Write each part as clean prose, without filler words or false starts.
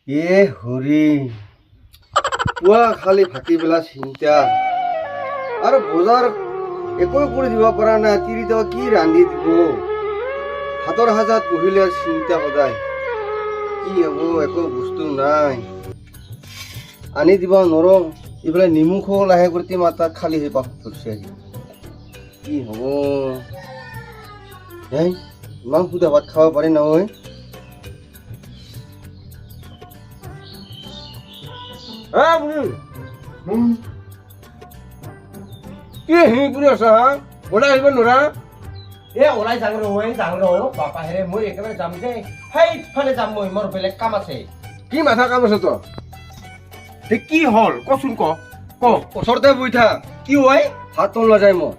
হৰি পুৱা খালি ভাটি বেলা চিন্তা আৰু বজাৰ একো কৰি দিব পৰা নাই। তিৰিটো কি ৰান্ধি দিব, হাতৰ হাজাত বহিলে চিন্তা সদায় কি হ'ব, একো বস্তু নাই আনি দিব নৰম। এইফালে নিমখো লাহে কৰি মাতাত খালি হৈ পাছত ধৰিছে আহি কি হ'ব। ইমান সুধা ভাত খাব পাৰি নহয়। কি হেৰি কৰি আছা হা? ওলাই আহিব নোৱাৰা? ওলাই যাং ৰ বাপা হেৰে মই একেবাৰে যাম যে সেইফালে যাম, মোৰ বেলেগ কাম আছে। কি মাথা কাম আছে তোৰ? কি হ'ল কচোন ক ওচৰতে বহি থাক। কি হয়? হাত তল নাযায় মোৰ।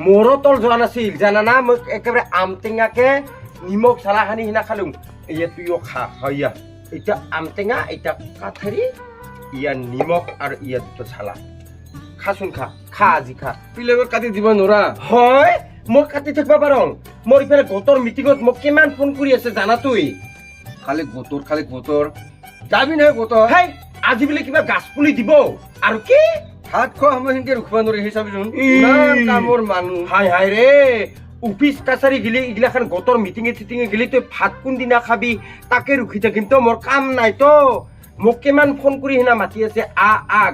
মোৰো তল যোৱা নাছিল জানানা। মই একেবাৰে আমটেঙাকে নিমখ চালা সানি সিনা খালো। এয়া তুইও খা হয়। এতিয়া আমটেঙা, এতিয়া কাঠেৰি, ইয়া নিমখ আৰু ইয়া দুটা চালা। খাচোন খা আজি খা। পিলেগত কাটি দিব নোৱাৰা? হয় মই কাটি থাকিব পাৰো। মোৰ ইফালে গোটৰ মিটিঙত মোক কিমান ফোন কৰি আছে জানা তুই? খালি গোটৰ যাবি নহয় গোটৰ। আজি বোলে কিবা গাছ পুলি দিব আৰু কি ভাত খোৱা সময়খিনিকে ৰখিব নোৱাৰি। সেই চাবিচোন ইমান কামৰ মানুহ। হাই ৰে অফিচ কাছাৰী গিলি এইগিলাখান গোটৰ মিটিঙে চিটিঙে গিলি তই ভাত কোনদিনা খাবি তাকে ৰখি থাকিম তো। মোৰ কাম নাই তো। মোক কিমান ফোন কৰি সিনা মাতি আছে,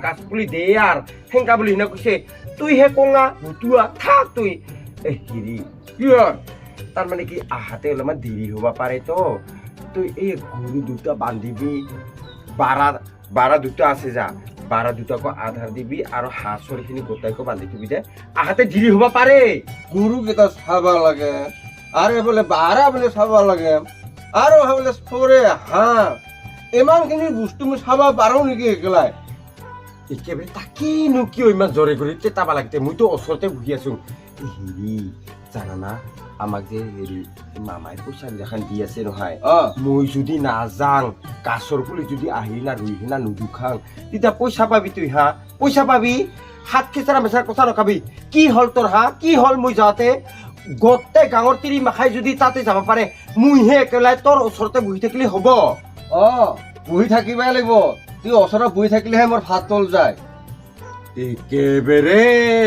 গাছ পুলি দে আৰ সেংকা বুলি সিনা কৈছে। তুই হে কঙা ভুতুৱা থাক তুই। হেৰি কি হয়? তাৰমানে কি আহাতে অলপমান দেৰি হ'ব পাৰে তো। তুই এই গৰু দুটা বান্ধিবি, বাৰা দুটা আছে যা, বাৰা দুটাকো আধাৰ দিবি আৰু হাঁহ চৰিখিনি গোটাইকো বান্ধি দিবি দে। আহাতে দেৰি হ'ব পাৰে। গৰু কেইটা চাব লাগে আৰু এইফালে বাৰা বোলে চাব লাগে আৰু বোলে চৰে হাঁহ, ইমানখিনি বস্তু মই চাব পাৰো নেকি একেলাই? একেবাৰে তাকেইনো কিয় ইমান জৰে কৰি তেতাবা লাগিতে? মইতো ওচৰতে বহি আছো। হেৰি জানানা, আমাক যে হেৰি মামাই পইচা গিলাখান দি আছে নহয়। মই যদি নাযাং, গাছৰ পুলি যদি আহি না ৰুই না নুদুখাং, তেতিয়া পইচা পাবি তুই হা, পইচা পাবি। হাত খেচাৰা মেচাৰ কথা নকাবি। কি হ'ল তোৰ হা? কি হ'ল? মই যাওঁতে গোটেই গাঁৱৰ তিৰি মাখাই যদি তাতে যাব পাৰে, মইহে একেলাই তোৰ ওচৰতে বহি থাকিলে হ'ব? বহি থাকিবই লাগিব। তুই ওচৰত বহি থাকিলেহে মোৰ ভাত তল যায়। একেবাৰে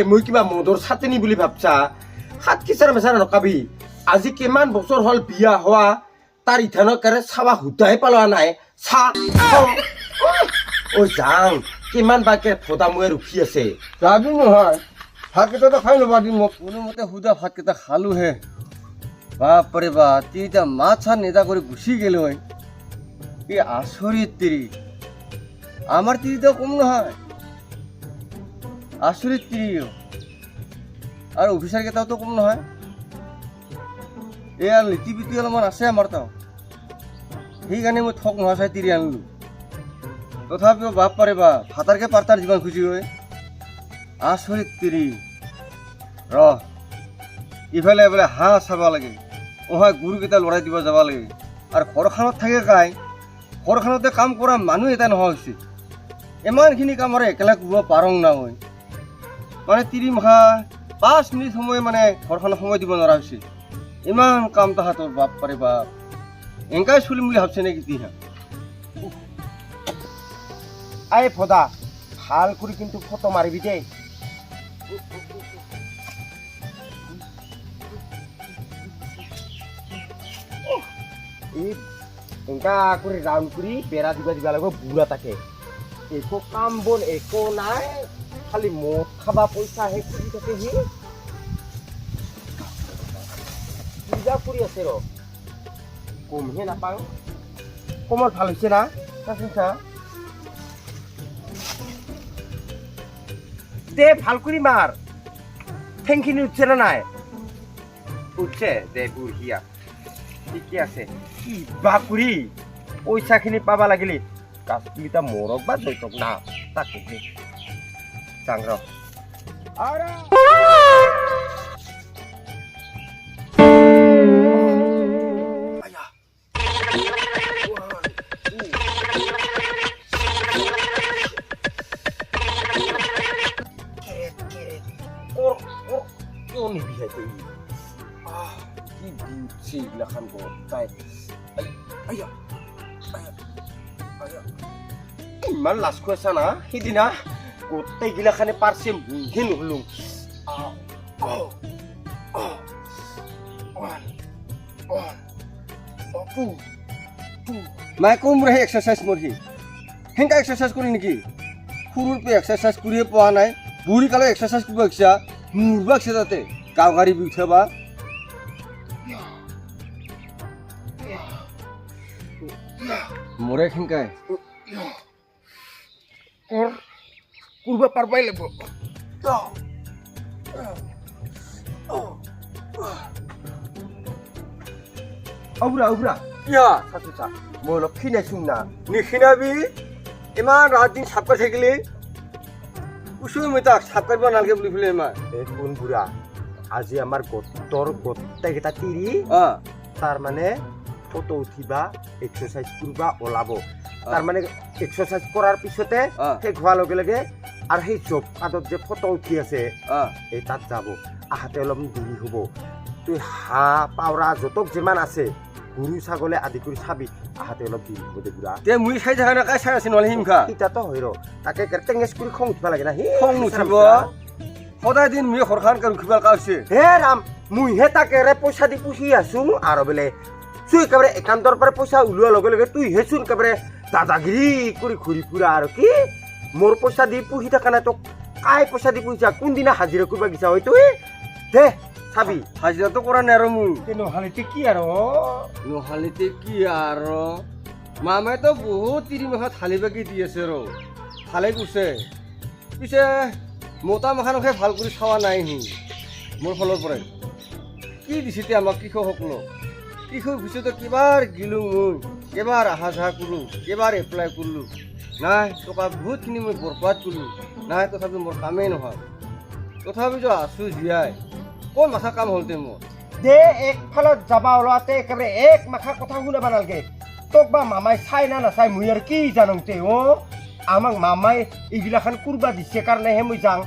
মই কিবা মদৰ চাটনি বুলি ভাবছা? হাত খেচাৰা মেচাৰা নকাবি। আজি কিমান বছৰ হ'ল বিয়া হোৱা, তাৰ ইথানৰ কাৰে চাবা সুধাই পেলোৱা নাই। যাং কিমান বাকে ফদা মুৱে ৰখি আছে। যাবি নহয়? ভাতকেইটা খাই ল'বা দিম মোক। কোনোমতে সুধা ভাতকেইটা খালোহে। বাপৰে বাপ, তিৰিটা মাছ চাত নেদা কৰি গুচি গেল হয়। কি আচৰিত তিৰি। আমাৰ তিৰিটা কম নহয়, আচৰিত তিৰি। আৰু অফিচাৰ কেইটাওতো কম নহয়। এয়া লিটি পিটি অলপমান আছে আমাৰ তাও। সেইকাৰণে মই ঠক নোহোৱা চাই তিৰি আনিলো। তথাপিও বাপ পাৰে বা ভাতাৰকে পাৰ্টাৰ যিমান খুজি হয়। আচৰিত তিৰি। ইফালে বোলে হাঁহ চাব লাগে, গৰুকেইটা লৰাই দিব যাব লাগে। আৰু ঘৰখনত থাকে কাই, ঘৰখনতে কাম কৰা মানুহ এটা নোহোৱা হৈছে। ইমানখিনি কাম আৰু একেলগে কৰিব পাৰোঁ না মই। মানে তিৰি মাহা 5 মিনিট সময় মানে ঘৰখনত সময় দিব নোৱাৰা হৈছে। ইমান কাম তাহাঁতৰ বাপ পাৰে বাপ। এনেকাই চলিম বুলি ভাবছে নেকি তিহা? আই ফদা ভাল কৰি কিন্তু ফটো মাৰিবি দেই। এনেকা কৰি ৰাউণ্ড কৰি বেৰা দিবা লাগিব বুঢ়া তাকে। একো কাম বন একো নাই, খালি মদ খাবা পইচাহে খুজি থাকে সি। পূজা কৰি আছে ৰ, কমহে নাপাওঁ। কমত ভাল হৈছে না? চাচোন চা দে, ভাল কৰি মাৰ। ঠেংখিনি উঠছে না নাই? উঠছে দে, বঢ়িয়া ঠিকে আছে। কিবা কৰি পইচাখিনি পাবা লাগিলে গাছকেইটা মৰক বা দৈতক না তাকে যাং ৰ। নিবিষাই কি দিছে এইগিলাখান গতাই। ইমান লাজ খুৱাইছা না সিদিনা গোটেইগিলাখানে পাৰছে মুহে নহ'লো মায়ে কম ৰে এক্সাৰচাইজ মৰহি সেনেকা এক্সাৰচাইজ কৰি নেকি সৰুৰ পৰা এক্সাৰচাইজ কৰিয়ে পোৱা নাই বুঢ়ী কালে এক্সাৰচাইজ কৰিব ইচ্ছা মূৰবা ইচ্ছা তাতে গাঁও গাড়ী উঠাবা মৰে সেনেকাই কৰিব পাৰবাই লাগিব উবৰা কিয়া চাচো চা মই অলপ খিনাইছোং না নিখিনাবি ইমান ৰাত দিন চাপ কৰি থাকিলি কুচুই মই তাক চাপ কৰিব নালাগে বুলি পেলাই ইমান এই কোন বুঢ়া আজি আমাৰ গোটেইকেইটা তিৰি তাৰমানে ফটো উঠিবা এক্সাৰচাইজ কৰিবা ওলাব তাৰমানে এক্সাৰচাইজ কৰাৰ পিছতে শেষ হোৱাৰ লগে লগে আৰু সেই জব কাৰ্ডত যে ফটো উঠি আছে এই তাত যাব আহাতে অলপ দেৰি হ'ব তুই হাঁহ পাৱৰা যতক যিমান আছে গৰু ছাগলী আদি কৰি চাবি আহাতে অলপ দেৰি হ'ব দে বুঢ়া তে মুই চাই থকা নাকাই চাই আছে নহ'লে হিমখা ইতাতো হয় ৰ তাকে টেঙেচ কৰি খং উঠিব লাগে না খং উঠিব সদায় দিন মুই ঘৰখন উঠিব লগা হৈছে হে ৰাম মুইহে তাকেৰে পইচা দি পুহি আছো আৰু বোলে তুই একেবাৰে একাউণ্টৰ পৰা পইচা ওলোৱাৰ লগে লগে তুইহে চোন একেবাৰে দাদাগিৰি কৰি ঘূৰি ফুৰা আৰু কি মোৰ পইচা দি পুহি থকা নাই তোক কাই পইচা দি পুহিছা কোনদিনা হাজিৰা কৰিব গিছা হয় তুই দে চাবি হাজিৰাটো কৰা নাই আৰু মোৰ নহ'লে কি আৰু নহ'লেতে কি আৰু মামাইতো বহুত তিৰিমাখা থালি বাকি দি আছে ৰ ভালে কৈছে পিছে মতা মাখানকহে ভাল কৰি চাৱা নাই সি মোৰ ফালৰ পৰাই কি দিছে আমাক কৃষকসকলক কৃষক পিছতে কেবাৰ গিলো মই কেবাৰ আহা যাহা কৰিলোঁ কেবাৰ এপ্লাই কৰিলোঁ নাই টকা বহুতখিনি মই বৰবাদ কৰিলোঁ নাই তথাপি মোৰ কামেই নহয় তথাপিতো আছোঁ জীয়াই কোন মাথা কাম হ'লতে মোৰ দে একফালত যাবা ওলাওঁতে একেবাৰে এক মাখা কথা শুনাব নালাগে তোক বা মামাই চাই না নাচাই মই আৰু কি জানো তে আমাক মামাই এইগিলাখান কৰবা দিছে কাৰণেহে মই যাওঁ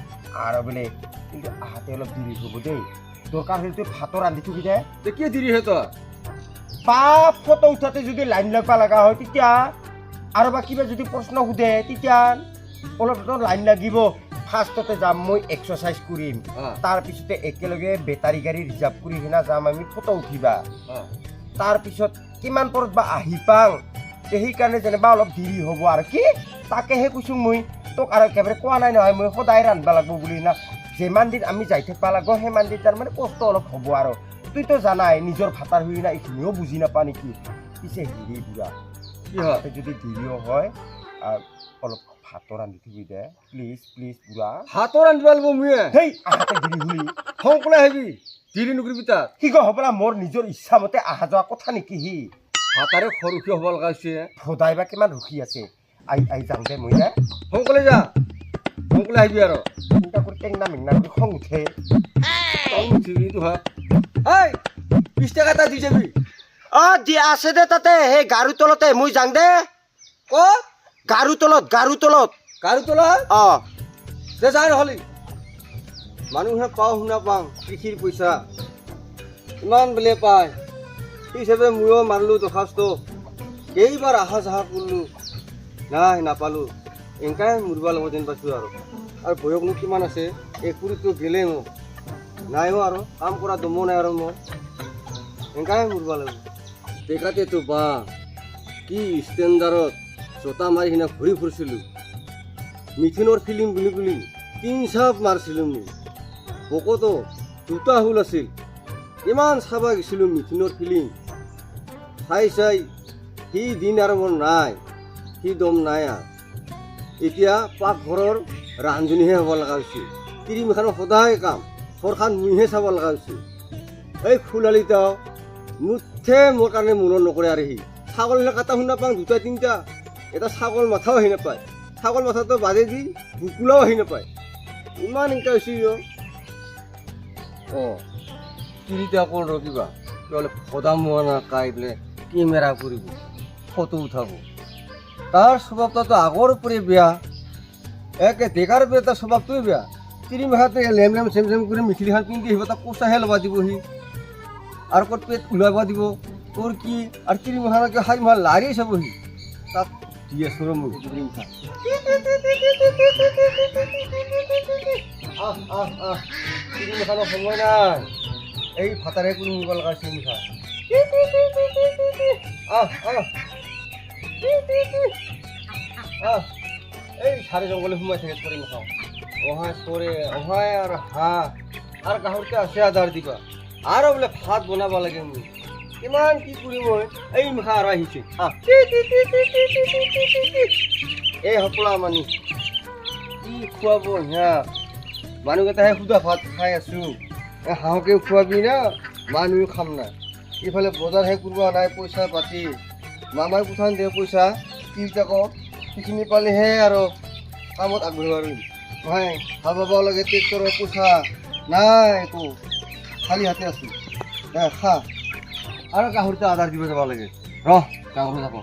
আৰু বোলে কিন্তু আহাতে অলপ দেৰি হ'ব দেই দৰকাৰ হ'লে তই ভাতো ৰান্ধি থবি দে কি দেৰি হয় তই বা ফটো উঠাতে যদি লাইন লাগবা লগা হয় তেতিয়া আৰু বা কিবা যদি প্ৰশ্ন সোধে তেতিয়া অলপ লাইন লাগিব ফাৰ্ষ্টতে যাম মই এক্সাৰচাইজ কৰিম তাৰপিছতে একেলগে বেটাৰী গাড়ী ৰিজাৰ্ভ কৰি কিনা যাম আমি ফটো উঠিবা তাৰপিছত কিমান পৰত বা আহি পাওঁ সেইকাৰণে যেনিবা অলপ দেৰি হ'ব আৰু কি তাকেহে কৈছোঁ মই তোক আৰু একেবাৰে কোৱা নাই নহয় মই সদায় ৰান্ধিব লাগিব বুলি না যিমান দিন আমি যাই থাকিব লাগিব সিমান দিন তাৰমানে কষ্ট অলপ হ'ব আৰু তুইতো জানাই নিজৰ ভাতাৰ হৈ না এইখিনিও বুজি নাপা নেকি পিছে হেৰি বুঢ়া কি হয় যদি দেৰিও হয় অলপ ভাতো ৰান্ধি থবি দে প্লিজ প্লিজ বুঢ়া ভাতো ৰান্ধিব লাগিব মুয়ে সেই আহাতে দেৰি হ'লি সকলোৱে আহিবি দেৰি নকৰিবি তাত কি কয় হ'বলা মোৰ নিজৰ ইচ্ছামতে অহা যোৱা কথা নেকি সি হাতাৰে সৰুখী হ'ব লগা হৈছে সদায় বা কিমান ৰখি আছে আই যাওঁ দে মই দে সোনকালে যা সোনকালে আহিবি আৰু চিন্তা কৰি টেংনা মেংনা কৰি খং উঠে এই 20 টকা এটা দি যাবি দিয়া আছে দে তাতে সেই গাড়ীৰ তলতে মই যাওঁ দে ক'ত গাড়ীৰ তলত গাড়ী তলত দে যাই নহ'লে মানুহে পাওঁ শুনা পাওঁ কৃষিৰ পইচা ইমান বোলে পায় সেই হিচাপে ময়ো মাৰিলোঁ দৰখাস্ত কেইবাৰ আহা যাহা কৰিলোঁ নাই নাপালোঁ এনেকাই মৰিব লাগিব যেন পাইছোঁ আৰু বয়সনো কিমান আছে এক পুৰিটো গেলেই মোক নাইও আৰু কাম কৰা দমো নাই আৰু মোৰ এনেকাই মৰিব লাগিব টেকাতেতো বা কি ষ্টেণ্ডাৰ্ডত জোতা মাৰি সিনা ঘূৰি ফুৰিছিলোঁ মিথুনৰ ফিল্ম বুলি বুলি 3 চাপ মাৰিছিলোঁ মই বকতো দুটা হুল আছিল ইমান চাব গৈছিলোঁ মিথুনৰ ফিল্ম চাই সি দিন আৰু মোৰ নাই সি দম নাই আৰু এতিয়া পাকঘৰৰ ৰান্ধনীহে হ'ব লগা হৈছে তিৰিমিখানৰ সদায় কাম ঘৰখন মুইহে চাব লগা হৈছে এই ফুলালিতাও নুঠে মোৰ কাৰণে মনত নকৰে আৰু সি ছাগল কাটা শুনা পাওঁ 2-3টা এটা ছাগল মাথাও আহি নাপায় ছাগল মাথাটো বাজে দি বুকুলাও আহি নাপায় ইমান এনেকুৱা হৈছে তিৰিটা অকল ৰখিবা বোলে সদা মোৱা নাকাই বোলে কেমেৰা কৰিব ফটো উঠাব তাৰ স্বভাৱটো আগৰ পৰাই বেয়া একে ডেকাৰ পৰা তাৰ স্বভাৱটোৱে বেয়া তিৰিমাখাতে লেম চেম কৰি মিখিলিখন পিন্ধি আহিব তাক কোচাহে ল'ব দিবহি আৰু ক'ত পেট ওলাব দিব তোৰ কি আৰু তিৰিমাখানকে খাই লাৰি চাবহি তাত দি আছো ৰ মই গুটি মুখা চিৰি মুখানো সময় নাই এই ভাতাৰে কোনো মুখা লগা চিৰি মুখা এই চাৰি জংঘলে সোমাই থাকে চৰি মুখা অহাই চৰে অহাই আৰু হাঁহ আৰু গাহৰিতে আছে আধাৰ দিবা আৰু বোলে ভাত বনাব লাগে মোক কিমান কি কৰিম মই এই মুখা আৰু আহিছে এই সকলা মানুহ কি খুৱাব সিহঁত মানুহকেইটাহে সুদা ভাত খাই আছো হাঁহকেও খুৱাবি না মানুহও খাম না ইফালে বজাৰহে কৰিব নাই পইচা পাতি মামাই কোঠান দিয়ে পইচা তিনিটাক সেইখিনি পালেহে আৰু কামত আগবাঢ়িব পাৰিম নহয় হাল বাব লাগে ট্ৰেক্টৰৰ পইচা নাই একো খালী হাতে আছো খা আৰু গাহৰিতে আধাৰ দিব যাব লাগে ৰহ গাহৰি যাব